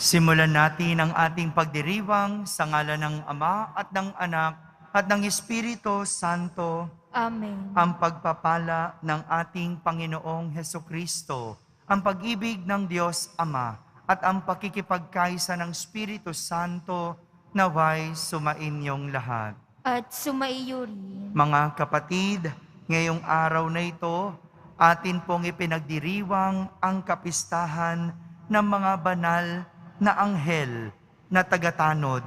Simulan natin ang ating pagdiriwang sa ngalan ng Ama at ng Anak at ng Espiritu Santo. Amen. Ang pagpapala ng ating Panginoong Hesukristo, ang pag-ibig ng Diyos Ama at ang pakikipagkaisa ng Espiritu Santo naway sumainyong lahat. At sumaiyo rin. Mga kapatid, ngayong araw na ito, atin pong ipinagdiriwang ang kapistahan ng mga banal na anghel na tagatanod.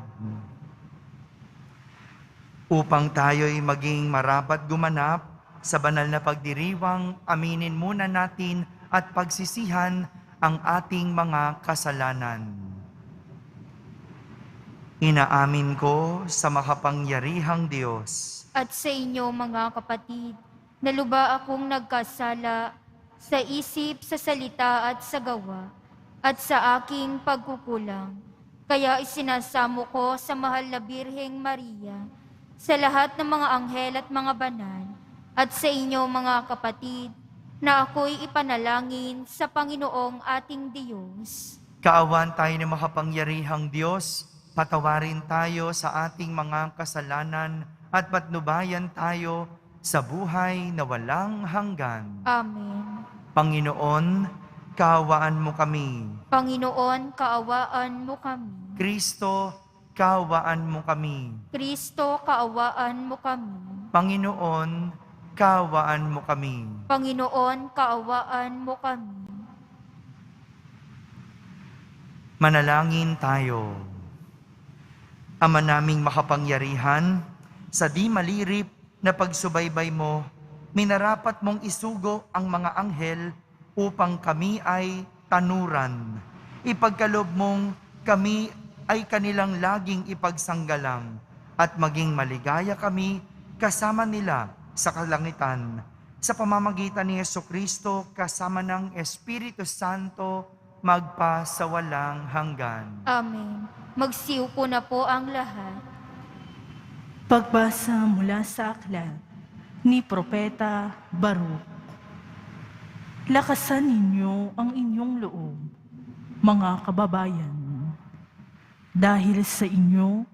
Upang tayo'y maging marapat gumanap sa banal na pagdiriwang, aminin muna natin at pagsisihan ang ating mga kasalanan. Inaamin ko sa makapangyarihang Diyos At sa inyo mga kapatid, na luba akong nagkasala sa isip, sa salita at sa gawa, at sa aking pagkukulang. Kaya isinasamo ko sa mahal na Birheng Maria, sa lahat ng mga anghel at mga banal, at sa inyo mga kapatid, na ako'y ipanalangin sa Panginoong ating Diyos. Kaawan tayo ng makapangyarihang Diyos, patawarin tayo sa ating mga kasalanan at patnubayan tayo sa buhay na walang hanggan. Amen. Panginoon, kaawaan mo kami. Panginoon, kaawaan mo kami. Kristo, kaawaan mo kami. Kristo, kaawaan mo kami. Panginoon, kaawaan mo kami. Panginoon, kaawaan mo kami. Manalangin tayo. Ama naming makapangyarihan, sa di malirip na pagsubaybay mo, minarapat mong isugo ang mga anghel upang kami ay tanuran. Ipagkalob mong kami ay kanilang laging ipagsanggalang at maging maligaya kami kasama nila sa kalangitan. Sa pamamagitan ni Jesucristo kasama ng Espiritu Santo, magpa sa walang hanggan. Amen. Magsiupo na po ang lahat. Pagbasa mula sa aklat ni Propeta Baruch. Lakasan ninyo ang inyong loob, mga kababayan. Dahil sa inyo,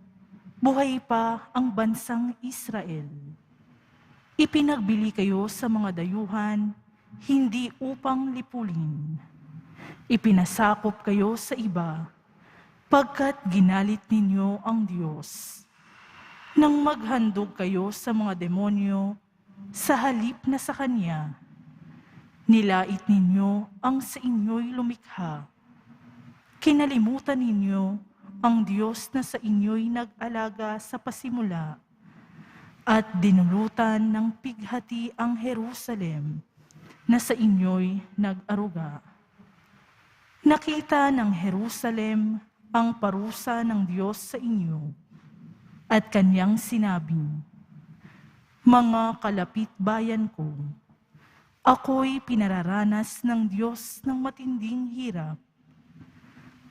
buhay pa ang bansang Israel. Ipinagbili kayo sa mga dayuhan, hindi upang lipulin. Ipinasakop kayo sa iba, pagkat ginalit ninyo ang Diyos. Nang maghandog kayo sa mga demonyo, sa halip na sa Kanya, nilait ninyo ang sa inyo'y lumikha. Kinalimutan ninyo ang Diyos na sa inyo'y nag-alaga sa pasimula, at dinulutan ng pighati ang Jerusalem na sa inyo'y nag-aruga. Nakita ng Jerusalem ang parusa ng Diyos sa inyo, at Kanyang sinabing, mga kalapit bayan ko, ako'y pinararanas ng Diyos ng matinding hirap.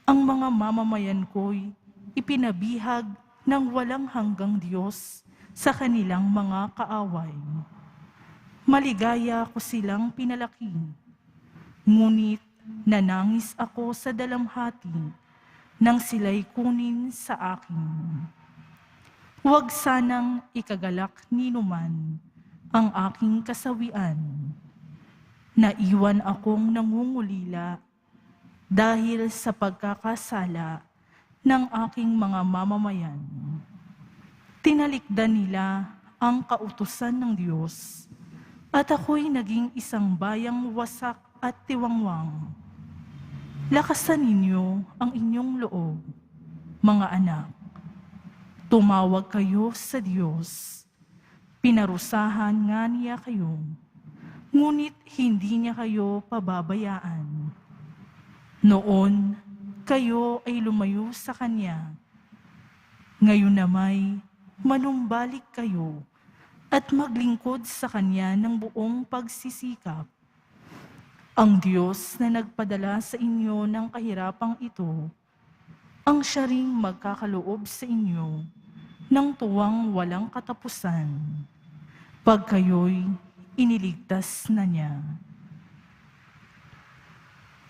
Ang mga mamamayan ko'y ipinabihag ng walang hanggang Diyos sa kanilang mga kaaway. Maligaya ko silang pinalaki, ngunit nanangis ako sa dalamhati nang sila'y kunin sa akin. Huwag sanang ikagalak ninuman ang aking kasawian. Naiwan akong nangungulila dahil sa pagkakasala ng aking mga mamamayan. Tinalikdan nila ang kautusan ng Diyos, at ako'y naging isang bayang wasak at tiwangwang. Lakasan ninyo ang inyong loob, mga anak. Tumawag kayo sa Diyos. Pinarusahan nga niya kayo, ngunit hindi niya kayo pababayaan. Noon, kayo ay lumayo sa Kanya. Ngayon namay, manumbalik kayo at maglingkod sa Kanya ng buong pagsisikap. Ang Diyos na nagpadala sa inyo ng kahirapang ito, ang siya ring magkakaloob sa inyo ng tuwang walang katapusan, pag kayo'y iniligtas na niya.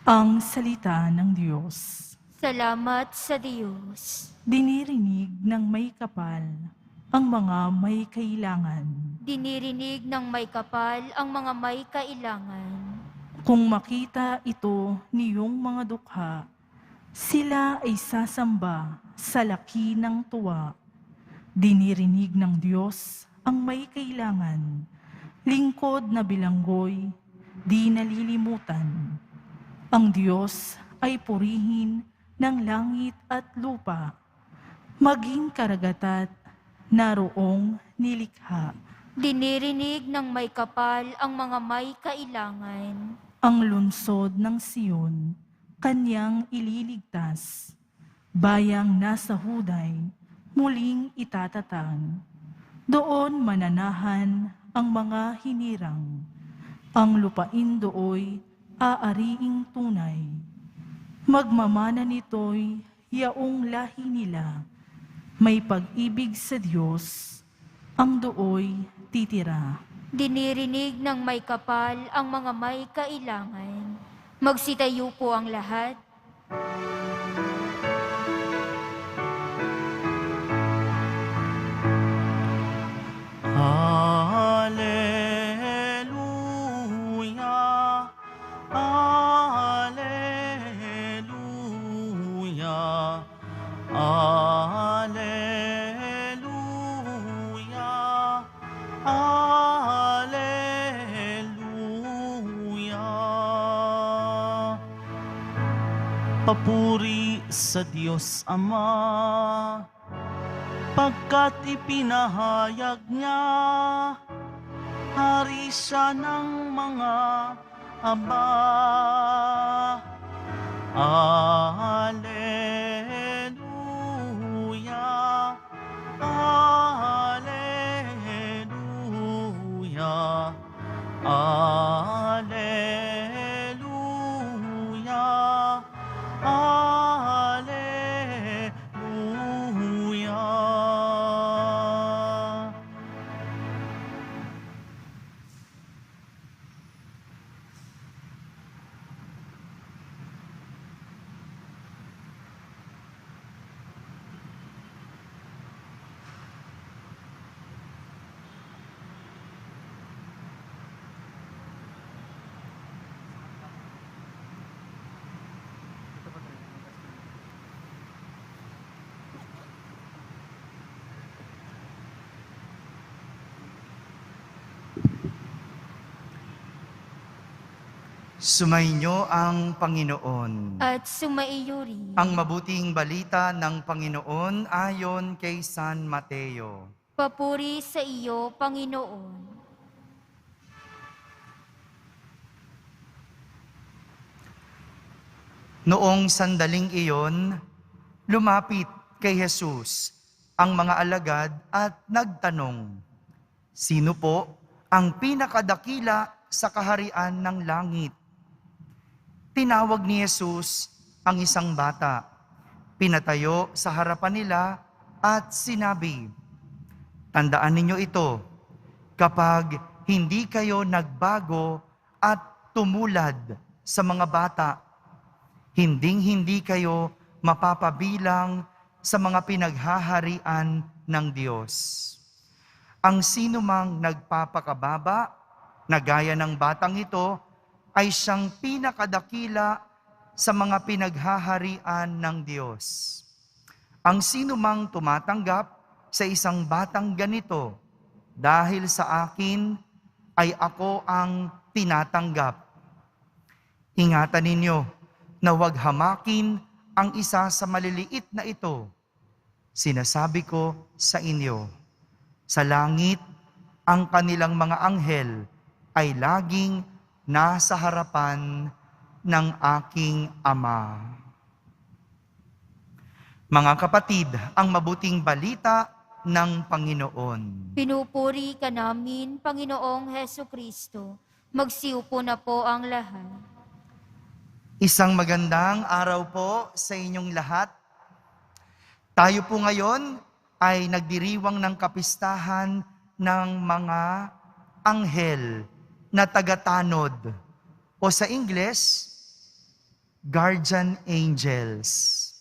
Ang salita ng Diyos. Salamat sa Diyos. Dinirinig ng may kapal ang mga may kailangan. Dinirinig ng may kapal ang mga may kailangan. Kung makita ito niyong mga dukha, sila ay sasamba sa laki ng tuwa. Dinirinig ng Diyos ang may kailangan, lingkod na bilanggoy, di nalilimutan. Ang Diyos ay purihin ng langit at lupa, maging karagatat naroong nilikha. Dinirinig ng may kapal ang mga may kailangan. Ang lungsod ng Siyon, kanyang ililigtas. Bayang nasa huday, muling itatatag. Doon mananahan ang mga hinirang. Ang lupain dooy aariing tunay. Magmamana nito'y yaong lahi nila. May pag-ibig sa Diyos, ang dooy titira. Dinirinig ng may kapal ang mga may kailangan. Magsitayo po ang lahat. Alleluia, Alleluia, Alleluia, Alleluia. Papuri sa Diyos Ama, pagkat ipinahayag niya, hari siya ng mga aba. Alleluia, Alleluia, Alleluia, Alleluia. Sumainyo ang Panginoon. At sumaiyo rin. Ang mabuting balita ng Panginoon ayon kay San Mateo. Papuri sa iyo, Panginoon. Noong sandaling iyon, lumapit kay Jesus ang mga alagad at nagtanong, "Sino po ang pinakadakila sa kaharian ng langit?" Tinawag ni Jesus ang isang bata, pinatayo sa harapan nila at sinabi, "Tandaan ninyo ito, kapag hindi kayo nagbago at tumulad sa mga bata, hinding-hindi kayo mapapabilang sa mga pinaghaharian ng Diyos. Ang sinumang nagpapakababa, na gaya ng batang ito, ay siyang pinakadakila sa mga pinaghaharian ng Diyos. Ang sinumang tumatanggap sa isang batang ganito, dahil sa akin, ay ako ang tinatanggap. Ingatan ninyo na huwag hamakin ang isa sa maliliit na ito. Sinasabi ko sa inyo, sa langit, ang kanilang mga anghel ay laging nasa harapan ng aking Ama." Mga kapatid, ang mabuting balita ng Panginoon. Pinupuri ka namin, Panginoong Heso Kristo. Magsiupo na po ang lahat. Isang magandang araw po sa inyong lahat. Tayo po ngayon ay nagdiriwang ng kapistahan ng mga anghel na tagatanod o sa Ingles, guardian angels.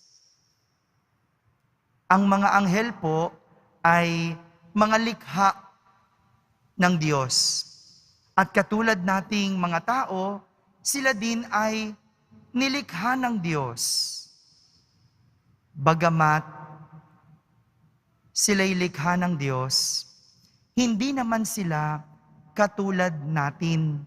Ang mga anghel po ay mga likha ng Diyos. At katulad nating mga tao, sila din ay nilikha ng Diyos. Bagamat sila'y likha ng Diyos, hindi naman sila katulad natin.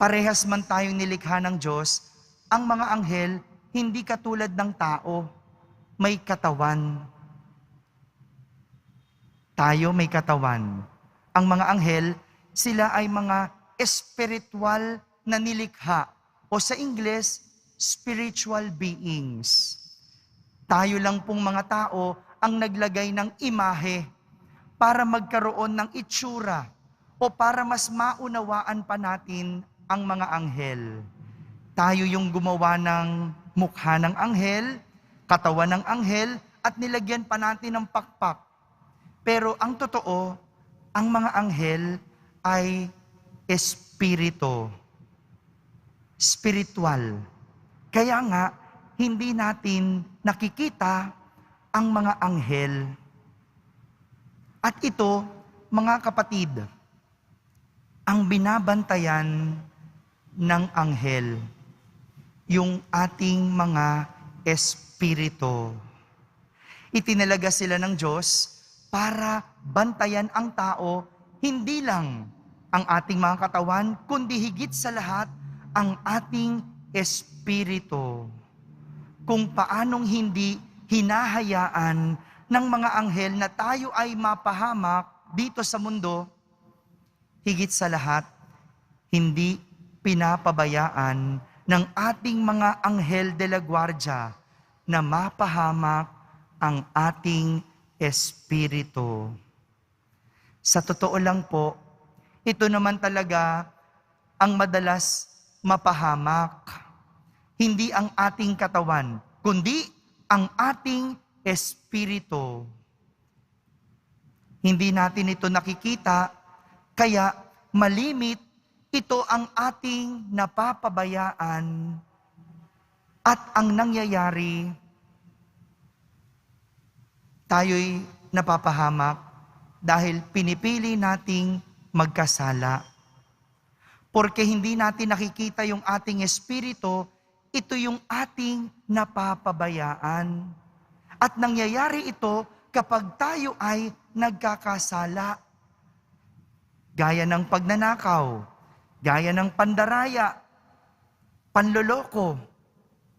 Parehas man tayong nilikha ng Diyos, ang mga anghel hindi katulad ng tao, may katawan. Tayo may katawan. Ang mga anghel, sila ay mga espiritual na nilikha o sa Ingles, spiritual beings. Tayo lang pong mga tao ang naglagay ng imahe para magkaroon ng itsura o para mas maunawaan pa natin ang mga anghel. Tayo yung gumawa ng mukha ng anghel, katawan ng anghel, at nilagyan pa natin ng pakpak. Pero ang totoo, ang mga anghel ay espiritu. Spiritual. Kaya nga, hindi natin nakikita ang mga anghel. At ito, mga kapatid, ang binabantayan ng anghel, yung ating mga espiritu. Itinalaga sila ng Diyos para bantayan ang tao, hindi lang ang ating mga katawan, kundi higit sa lahat ang ating espiritu. Kung paanong hindi hinahayaan ng mga anghel na tayo ay mapahamak dito sa mundo, higit sa lahat, hindi pinapabayaan ng ating mga anghel de la guardia na mapahamak ang ating espiritu. Sa totoo lang po, ito naman talaga ang madalas mapahamak. Hindi ang ating katawan, kundi ang ating espiritu. Hindi natin ito nakikita, kaya malimit ito ang ating napapabayaan at ang nangyayari, tayo'y napapahamak dahil pinipili nating magkasala. Porque hindi natin nakikita yung ating espiritu, ito yung ating napapabayaan. At nangyayari ito kapag tayo ay nagkakasala. Gaya ng pagnanakaw, gaya ng pandaraya, panloloko,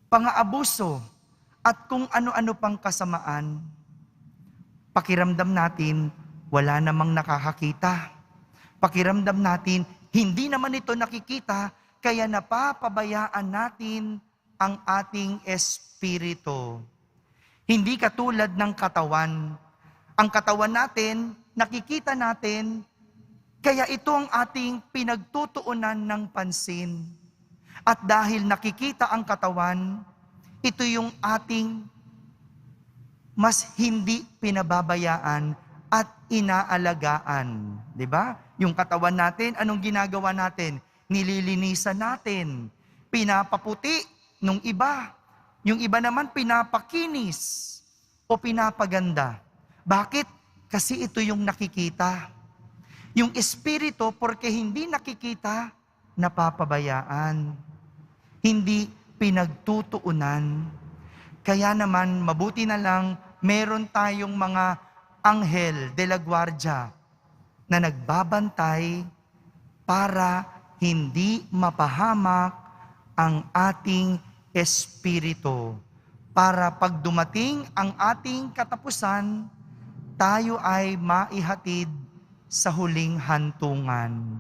pang-aabuso, at kung ano-ano pang kasamaan. Pakiramdam natin, wala namang nakakakita. Pakiramdam natin, hindi naman ito nakikita, kaya napapabayaan natin ang ating espiritu. Hindi katulad ng katawan. Ang katawan natin, nakikita natin, kaya ito ang ating pinagtutuunan ng pansin. At dahil nakikita ang katawan, ito yung ating mas hindi pinababayaan at inaalagaan. 'Di ba? Yung katawan natin, anong ginagawa natin? Nililinisan natin. Pinapaputi nung iba. Yung iba naman pinapakinis o pinapaganda. Bakit? Kasi ito yung nakikita. Yung espiritu, porque hindi nakikita, napapabayaan. Hindi pinagtutuunan. Kaya naman, mabuti na lang, meron tayong mga anghel de la guardia na nagbabantay para hindi mapahamak ang ating espiritu. Para pag dumating ang ating katapusan, tayo ay maihatid sa huling hantungan.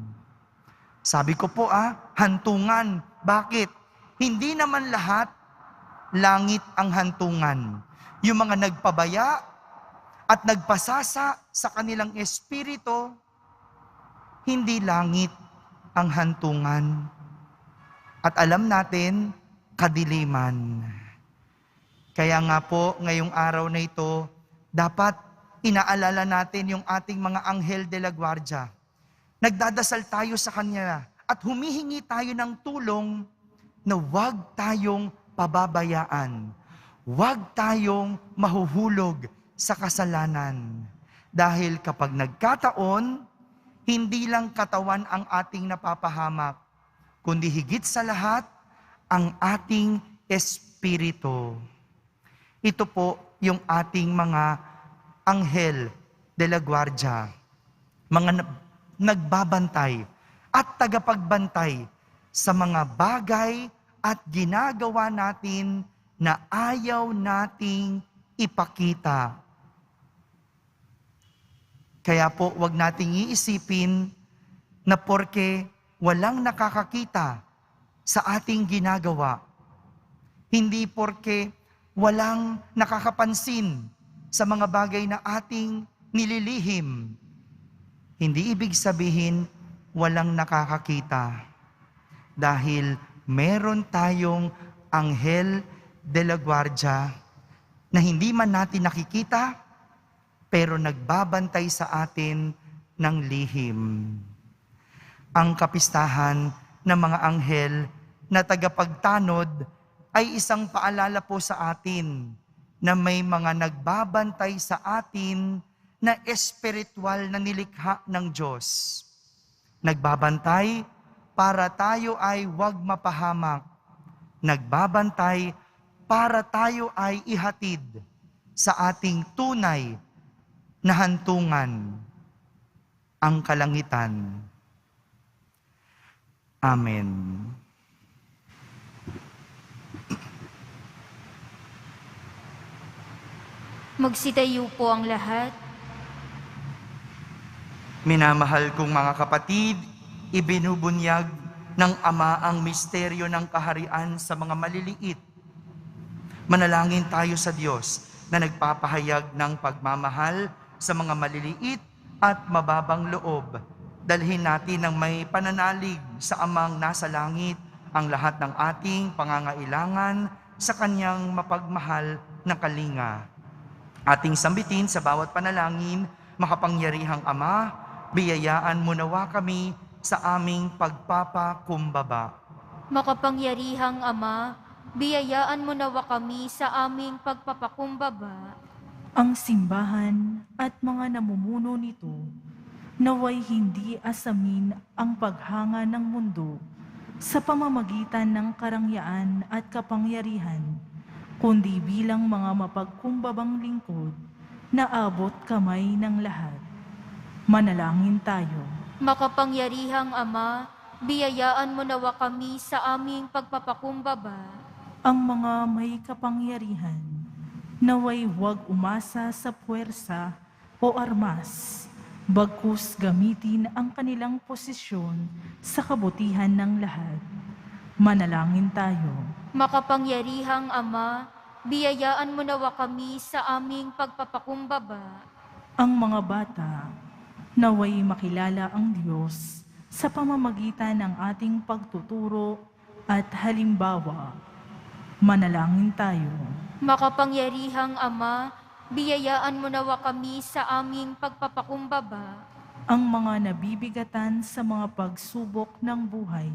Sabi ko po hantungan. Bakit? Hindi naman lahat langit ang hantungan. Yung mga nagpabaya at nagpasasa sa kanilang espiritu, hindi langit ang hantungan. At alam natin, kadiliman. Kaya nga po, ngayong araw na ito, dapat inaalala natin yung ating mga anghel de la guardia. Nagdadasal tayo sa Kanya at humihingi tayo ng tulong na huwag tayong pababayaan. Huwag tayong mahuhulog sa kasalanan. Dahil kapag nagkataon, hindi lang katawan ang ating napapahamak, kundi higit sa lahat, ang ating espiritu. Ito po yung ating mga anghel de la guardia, mga nagbabantay at tagapagbantay sa mga bagay at ginagawa natin na ayaw nating ipakita. Kaya po, wag nating iisipin na porke walang nakakakita sa ating ginagawa, hindi porke walang nakakapansin sa mga bagay na ating nililihim, hindi ibig sabihin walang nakakakita. Dahil meron tayong anghel de la guardia na hindi man natin nakikita, pero nagbabantay sa atin ng lihim. Ang kapistahan ng mga anghel na tagapagtanod ay isang paalala po sa atin na may mga nagbabantay sa atin na espiritual na nilikha ng Diyos. Nagbabantay para tayo ay huwag mapahamak. Nagbabantay para tayo ay ihatid sa ating tunay na hantungan, ang kalangitan. Amen. Magsitayo po ang lahat. Minamahal kong mga kapatid, ibinubunyag ng Ama ang misteryo ng kaharian sa mga maliliit. Manalangin tayo sa Diyos na nagpapahayag ng pagmamahal sa mga maliliit at mababang loob. Dalhin natin ng may pananalig sa Amang nasa langit ang lahat ng ating pangangailangan sa Kanyang mapagmahal na kalinga. Ating sambitin sa bawat panalangin, makapangyarihang Ama, biyayaan mo nawa kami sa aming pagpapakumbaba. Makapangyarihang Ama, biyayaan mo nawa kami sa aming pagpapakumbaba. Ang simbahan at mga namumuno nito naway hindi asamin ang paghanga ng mundo sa pamamagitan ng karangyaan at kapangyarihan, kundi bilang mga mapagkumbabang lingkod na abot kamay ng lahat. Manalangin tayo. Makapangyarihang Ama, biyayaan mo nawa kami sa aming pagpapakumbaba. Ang mga may kapangyarihan, naway huwag umasa sa puwersa o armas, bagkus gamitin ang kanilang posisyon sa kabutihan ng lahat. Manalangin tayo. Makapangyarihang Ama, biyayaan mo nawa kami sa aming pagpapakumbaba. Ang mga bata, naway makilala ang Diyos sa pamamagitan ng ating pagtuturo at halimbawa. Manalangin tayo. Makapangyarihang Ama, biyayaan mo nawa kami sa aming pagpapakumbaba. Ang mga nabibigatan sa mga pagsubok ng buhay,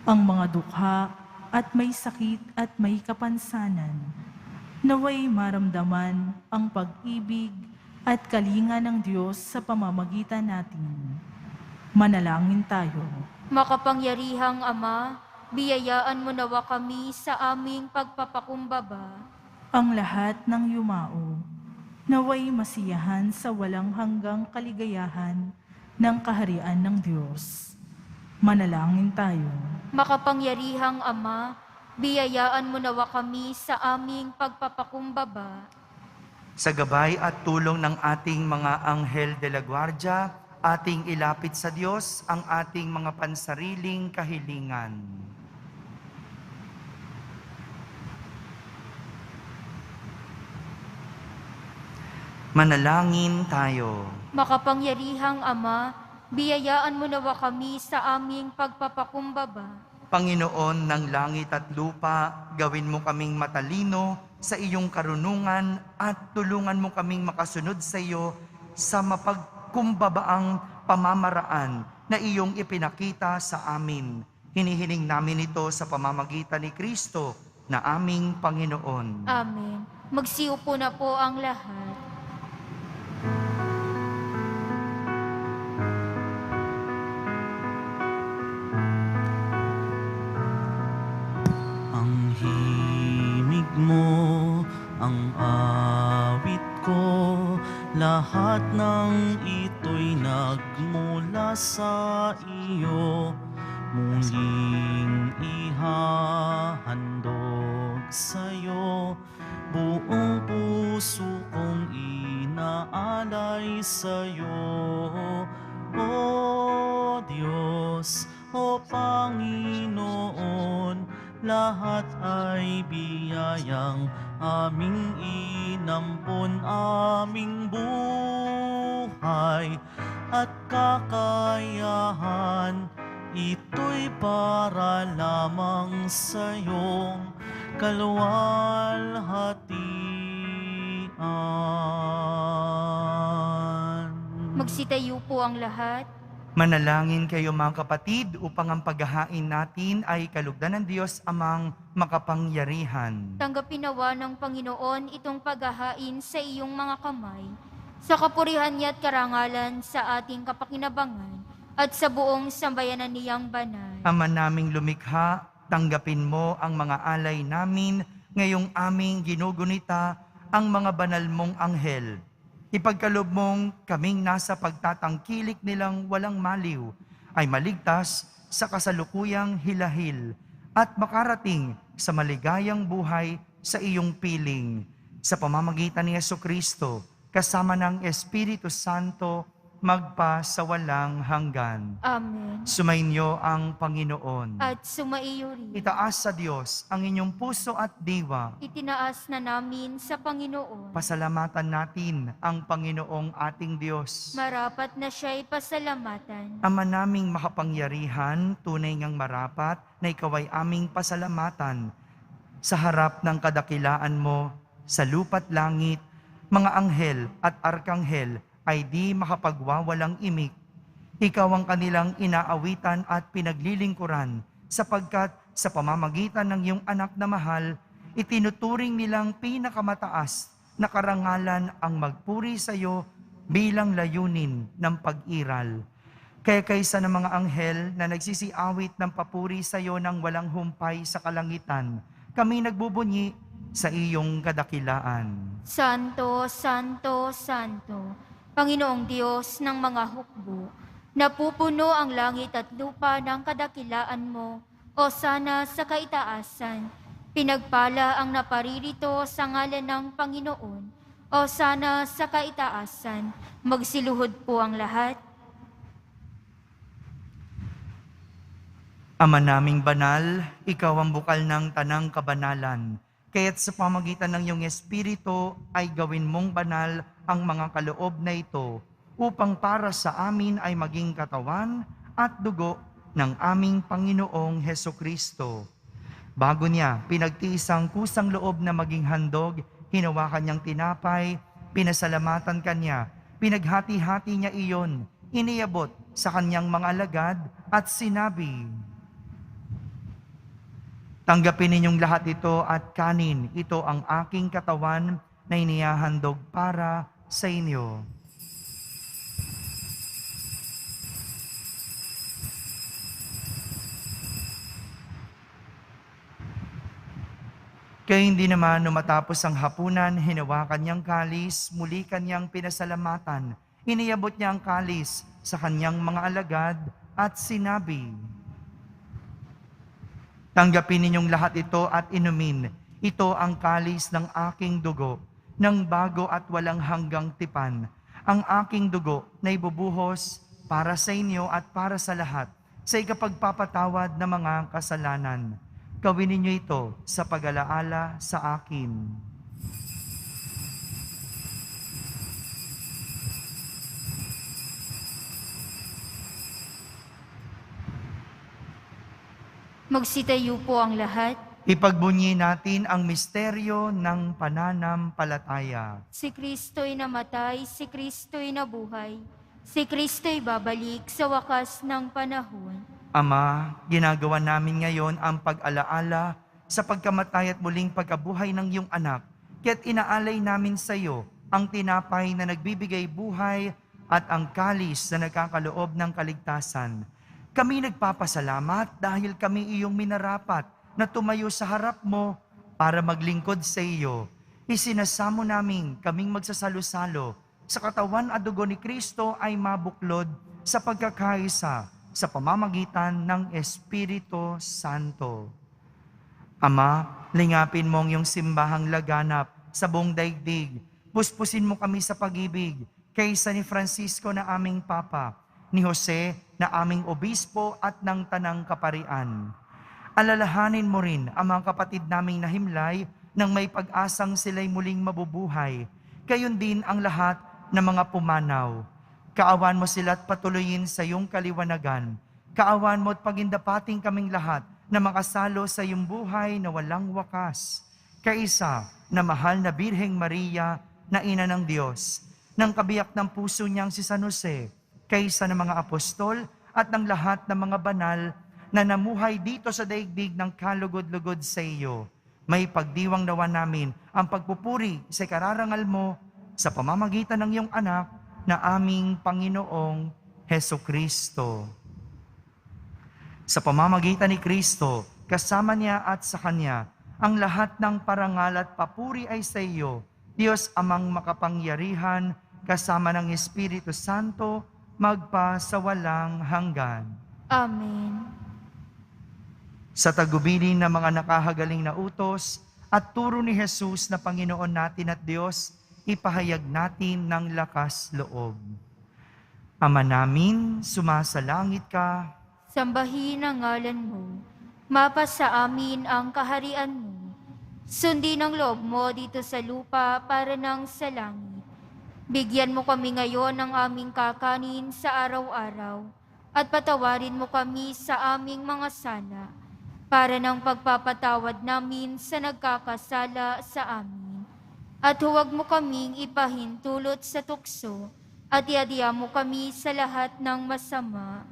ang mga dukha at may sakit at may kapansanan, naway maramdaman ang pag-ibig at kalinga ng Diyos sa pamamagitan natin. Manalangin tayo. Makapangyarihang Ama, biyayaan mo nawa kami sa aming pagpapakumbaba. Ang lahat ng yumao, naway masiyahan sa walang hanggang kaligayahan ng kaharian ng Diyos. Manalangin tayo. Makapangyarihang Ama, biyayaan mo nawa kami sa aming pagpapakumbaba. Sa gabay at tulong ng ating mga anghel de la guardia, ating ilapit sa Diyos ang ating mga pansariling kahilingan. Manalangin tayo. Makapangyarihang Ama, biyayaan mo nawa kami sa aming pagpapakumbaba. Panginoon ng langit at lupa, gawin mo kaming matalino sa iyong karunungan at tulungan mo kaming makasunod sa iyo sa mapagkumbabaang pamamaraan na iyong ipinakita sa amin. Hinihiling namin ito sa pamamagitan ni Kristo na aming Panginoon. Amen. Magsiupo na po ang lahat. Ang himig mo, ang awit ko, lahat ng ito'y nagmula sa iyo. Muling ihahandog sa'yo, buong puso kong inaalay sa'yo. O Diyos, o Panginoon, lahat ay biyayang aming inampon, aming buhay at kakayahan. Ito'y para lamang sa iyong kaluwalhatian. Magsitayo po ang lahat. Manalangin kayo mga kapatid upang ang paghahain natin ay kalugdan ng Diyos amang makapangyarihan. Tanggapin nawa ng Panginoon itong paghahain sa iyong mga kamay, sa kapurihan niya at karangalan sa ating kapakinabangan at sa buong sambayanan niyang banal. Ama naming lumikha, tanggapin mo ang mga alay namin ngayong aming ginugunita ang mga banal mong anghel. Ipagkalob mong kaming nasa pagtatangkilik nilang walang maliw ay maligtas sa kasalukuyang hilahil at makarating sa maligayang buhay sa iyong piling. Sa pamamagitan ni Jesucristo, kasama ng Espiritu Santo, magpa sa walang hanggan. Amen. Sumainyo ang Panginoon. At sumaiyo rin. Itaas sa Diyos ang inyong puso at diwa. Itinaas na namin sa Panginoon. Pasalamatan natin ang Panginoong ating Diyos. Marapat na siya'y pasalamatan. Ama naming makapangyarihan, tunay ngang marapat na ikaw ay aming pasalamatan. Sa harap ng kadakilaan mo, sa lupa't langit, mga anghel at arkanghel ay di makapagwawalang imik. Ikaw ang kanilang inaawitan at pinaglilingkuran, sapagkat sa pamamagitan ng iyong anak na mahal, itinuturing nilang pinakamataas na karangalan ang magpuri sa iyo bilang layunin ng pag-iral. Kaya kaysa ng mga anghel na nagsisiawit ng papuri sa iyo ng walang humpay sa kalangitan, kami nagbubunyi sa iyong kadakilaan. Santo, Santo, Santo, Panginoong Diyos ng mga hukbo, napupuno ang langit at lupa ng kadakilaan mo, o sana sa kaitaasan. Pinagpala ang naparirito sa ngalan ng Panginoon, o sana sa kaitaasan. Magsiluhod po ang lahat. Ama naming banal, ikaw ang bukal ng tanang kabanalan. Kaya't sa pamagitan ng iyong Espiritu ay gawin mong banal ang mga kaloob na ito upang para sa amin ay maging katawan at dugo ng aming Panginoong Hesukristo. Bago niya pinagtiis ang kusang loob na maging handog, hinawakan niyang tinapay, pinasalamatan kanya, pinaghati-hati niya iyon, iniabot sa kanyang mga alagad at sinabi, "Tanggapin ninyong lahat ito at kanin, ito ang aking katawan na inihahandog para sa inyo." Kaya hindi naman matapos ang hapunan, hinawakan niyang kalis, muli kanyang pinasalamatan. Iniabot niya ang kalis sa kanyang mga alagad at sinabi, "Tanggapin ninyong lahat ito at inumin. Ito ang kalis ng aking dugo, ng bago at walang hanggang tipan. Ang aking dugo na ibubuhos para sa inyo at para sa lahat, sa ikapagpapatawad ng mga kasalanan. Gawin ninyo ito sa pag-alaala sa akin." Magsitayo po ang lahat. Ipagbunyi natin ang misteryo ng pananampalataya. Si Kristo'y namatay, si Kristo'y nabuhay, si Kristo'y babalik sa wakas ng panahon. Ama, ginagawa namin ngayon ang pag-alaala sa pagkamatay at muling pagkabuhay ng iyong anak, kaya't inaalay namin sa iyo ang tinapay na nagbibigay buhay at ang kalis na nagkakaloob ng kaligtasan. Kami nagpapasalamat dahil kami iyong minarapat na tumayo sa harap mo para maglingkod sa iyo. Isinasamo namin kaming magsasalo-salo sa katawan at dugo ni Kristo ay mabuklod sa pagkakaisa sa pamamagitan ng Espiritu Santo. Ama, lingapin mo ang iyong simbahang laganap sa buong daigdig. Puspusin mo kami sa pag-ibig kaysa ni Francisco na aming Papa, ni Jose na aming Obispo at ng Tanang Kaparian. Alalahanin mo rin ang mga kapatid naming nahimlay nang may pag-asang sila'y muling mabubuhay. Gayon din ang lahat ng mga pumanaw. Kaawan mo sila at patuloyin sa iyong kaliwanagan. Kaawan mo at pagindapating kaming lahat na makasalo sa iyong buhay na walang wakas. Kaisa na mahal na Birheng Maria na Ina ng Diyos, ng kabiyak ng puso niyang si San Jose, kaysa ng mga apostol at ng lahat ng mga banal na namuhay dito sa daigdig ng kalugod-lugod sa iyo. May pagdiwang nawa namin ang pagpupuri sa kararangal mo sa pamamagitan ng iyong anak na aming Panginoong Hesukristo. Sa pamamagitan ni Kristo, kasama niya at sa Kanya, ang lahat ng parangal at papuri ay sa iyo, Diyos Amang makapangyarihan, kasama ng Espiritu Santo, magpa sa walang hanggan. Amen. Sa tagubilin ng mga nakahagaling na utos at turo ni Jesus na Panginoon natin at Diyos, ipahayag natin ng lakas loob. Ama namin, sumasalangit ka. Sambahin ang ngalan mo. Mapasa amin ang kaharian mo. Sundin ang loob mo dito sa lupa para nang sa langit. Bigyan mo kami ngayon ng aming kakanin sa araw-araw at patawarin mo kami sa aming mga sala para ng pagpapatawad namin sa nagkakasala sa amin. At huwag mo kaming ipahintulot sa tukso at iadya mo kami sa lahat ng masama.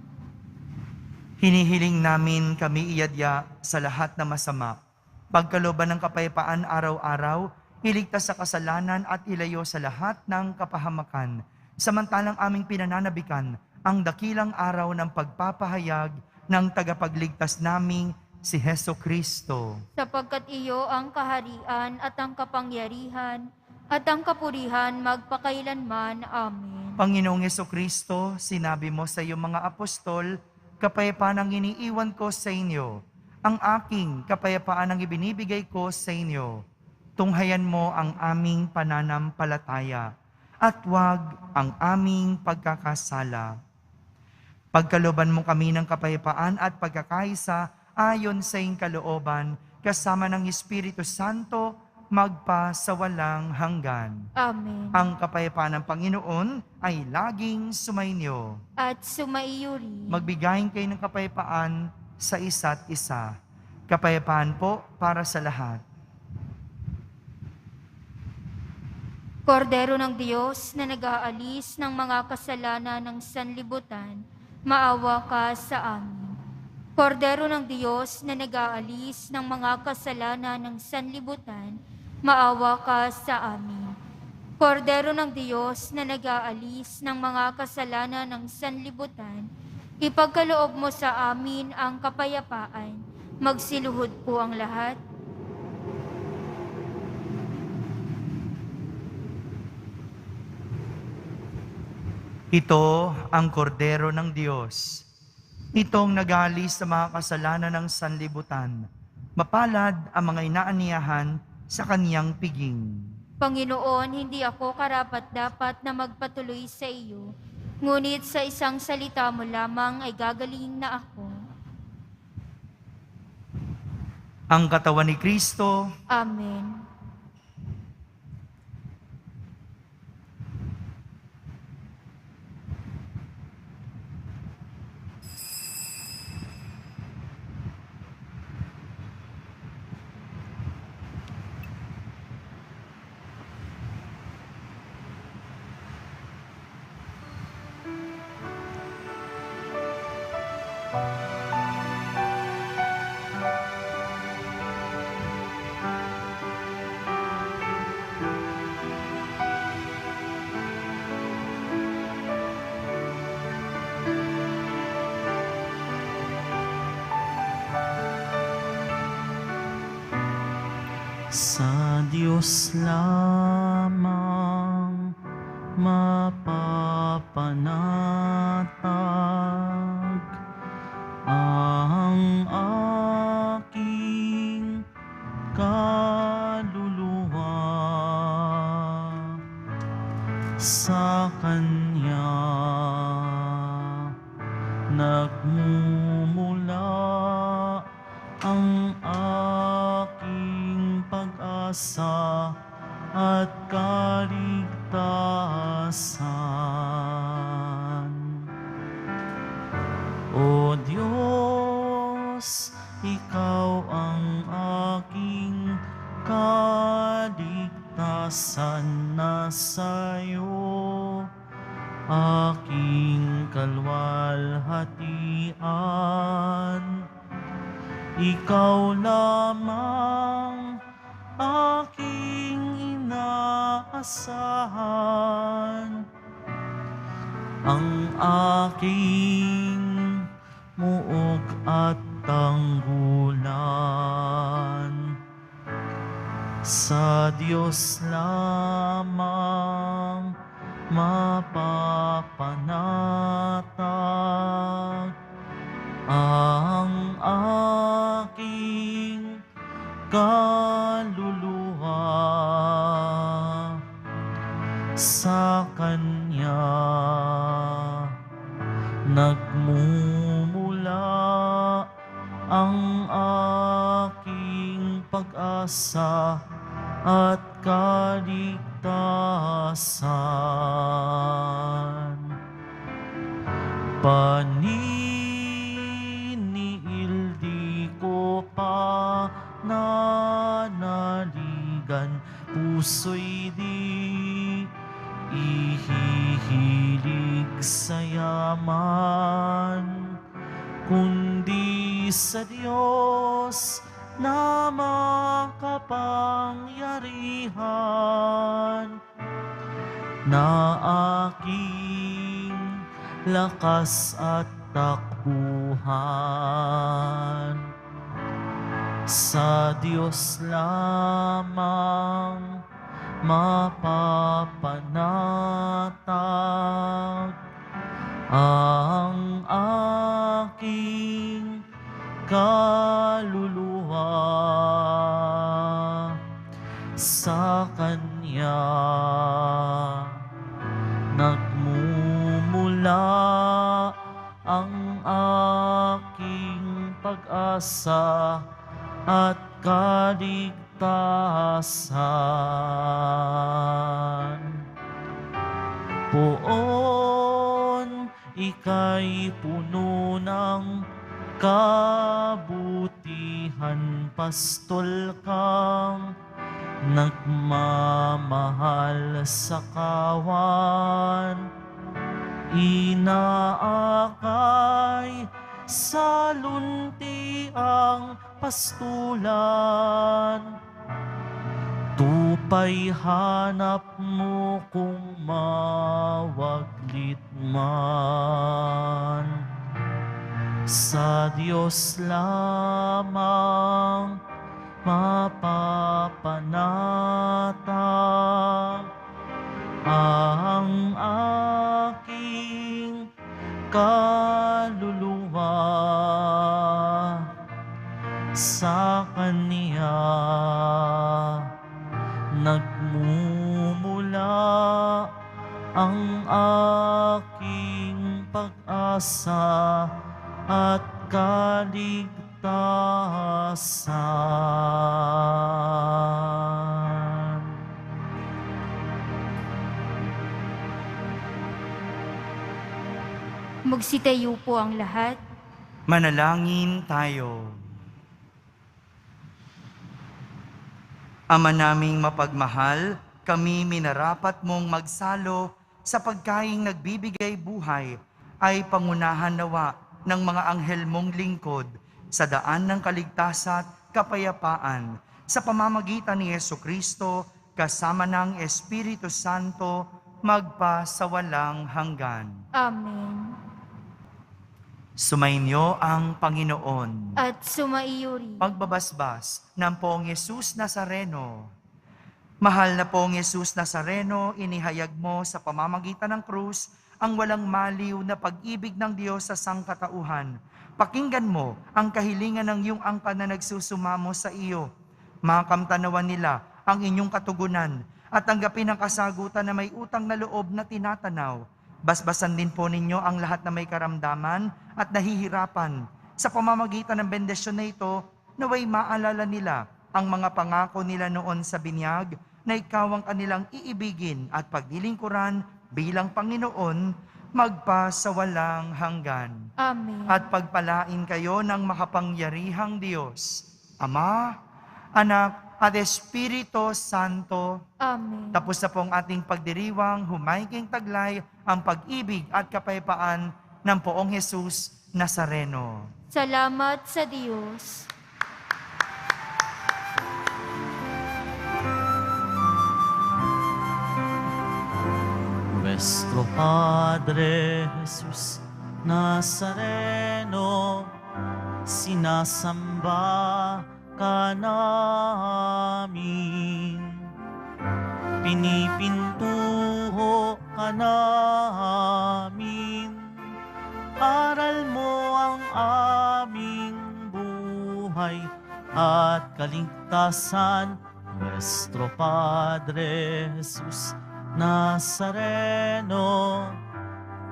Hinihiling namin kami iadya sa lahat na masama. Pagkalooban ng kapayapaan araw-araw, iligtas sa kasalanan at ilayo sa lahat ng kapahamakan. Samantalang aming pinananabikan ang dakilang araw ng pagpapahayag ng tagapagligtas naming si Heso Kristo. Sapagkat iyo ang kaharian at ang kapangyarihan at ang kapurihan magpakailanman. Amen. Panginoong Heso Kristo, sinabi mo sa iyong mga apostol, kapayapaan ang iniiwan ko sa inyo. Ang aking kapayapaan ang ibinibigay ko sa inyo. Tunghayan mo ang aming pananampalataya at huwag ang aming pagkakasala. Pagkalooban mo kami ng kapayapaan at pagkakaisa ayon sa iyong kalooban, kasama ng Espiritu Santo, magpa sa walang hanggan. Amen. Ang kapayapaan ng Panginoon ay laging sumainyo. At sumaiyo rin. Magbigayin kayo ng kapayapaan sa isa't isa. Kapayapaan po para sa lahat. Kordero ng Diyos na nag-aalis ng mga kasalanan ng sanlibutan, maawa ka sa amin. Kordero ng Diyos na nag-aalis ng mga kasalanan ng sanlibutan, maawa ka sa amin. Kordero ng Diyos na nag-aalis ng mga kasalanan ng sanlibutan, ipagkaloob mo sa amin ang kapayapaan. Magsiluhod po ang lahat. Ito ang kordero ng Diyos. Itong nag-aalis sa mga kasalanan ng sanlibutan. Mapalad ang mga inaaniyahan sa kaniyang piging. Panginoon, hindi ako karapat-dapat na magpatuloy sa iyo, ngunit sa isang salita mo lamang ay gagaling na ako. Ang katawan ni Kristo, Amen. Sa Diyos lamang mapapanatag ang aking kaluluwa. Sa Kanya nagmumula ang aking pag-asa at kaligtasan. O Diyos, Ikaw ang aking kaligtasan, nasa'yo aking kalwalhatian. Ikaw lamang aking inaasahan, ang aking muog at tanggulan. Sa Diyos lamang mapapanatag ang aking kaluluwa. Sa Kanya nagmumula ang aking pag-asa at kaligtasan. Paniniil di ko pa nanaligan, puso'y di ihihilig sa yaman, kundi sa Diyos na makapangyarihan, na aking lakas at takbuhan. Sa Diyos lamang mapapanatag ang aking kaluluwa. Sa Kanya nagmumula ang aking pag-asa at kaligtasan. Poon, ika'y puno ng kabutihan, pastol kang nagmamahal sa kawan, inaakay sa lunti ang pastulan. Tupay hanap mo kung mawaglit man. Sa Diyos lamang mapapanatag ang aking kaluluwa. Sa Kanya nagmumula ang aking pag-asa at kaligtasan. Magsitayo po ang lahat. Manalangin tayo. Ama naming mapagmahal, kami minarapat mong magsalo sa pagkaing nagbibigay buhay ay pangunahan nawa ng mga anghel mong lingkod sa daan ng kaligtasan at kapayapaan sa pamamagitan ni Jesucristo kasama ng Espiritu Santo magpa sa walang hanggan. Amen. Sumainyo ang Panginoon. at sumaiyo rin. Pagbabasbas ng Poong Yesus Nazareno. Mahal na Poong Yesus Nazareno, inihayag mo sa pamamagitan ng krus ang walang maliw na pag-ibig ng Diyos sa sangkatauhan. Pakinggan mo ang kahilingan ng iyong angkan na nagsusumamo sa iyo. Makamtanawan nila ang inyong katugunan at tanggapin ang kasagutan na may utang na loob na tinatanaw. Basbasan din po ninyo ang lahat na may karamdaman at nahihirapan. Sa pamamagitan ng bendisyon na ito, naway maalala nila ang mga pangako nila noon sa binyag na ikaw ang kanilang iibigin at paglilingkuran bilang Panginoon magpasawalang hanggan. Amen. At pagpalain kayo ng makapangyarihang Diyos, Ama, Anak, at Espiritu Santo. Amen. Tapos na po ang ating pagdiriwang, humayging taglay ang pag-ibig at kapayapaan ng Poong Jesus Nazareno. Salamat sa Diyos. Nuestro Padre Jesus Nazareno, sinasamba ka namin. Pinipintuho ka namin. Aral mo ang aming buhay at kaligtasan. Nuestro Padre Jesus Nazareno,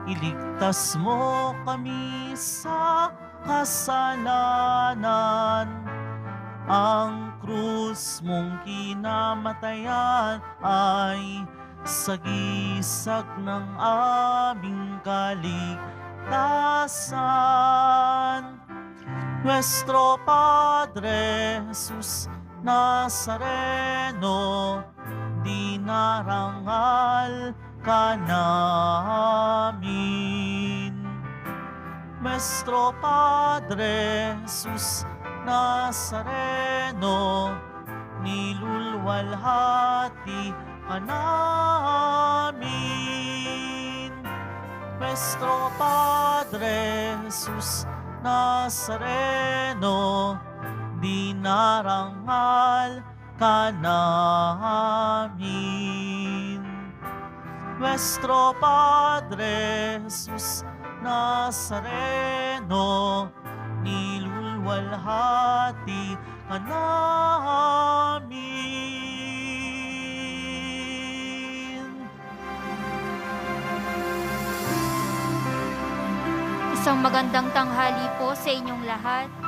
iligtas mo kami sa kasalanan. Ang krus mong kinamatayan ay sagisag ng aming kaligtasan. Nuestro Padre Jesus Nazareno, dinarangal ka namin. Nuestro Padre Jesus Nazareno, nilulwalhati ka namin. Nuestro Padre Jesus Nazareno, dinarangal ka namin. Nuestro Padre Jesus Nazareno, nilulwalhati ka namin. Isang magandang tanghali po sa inyong lahat.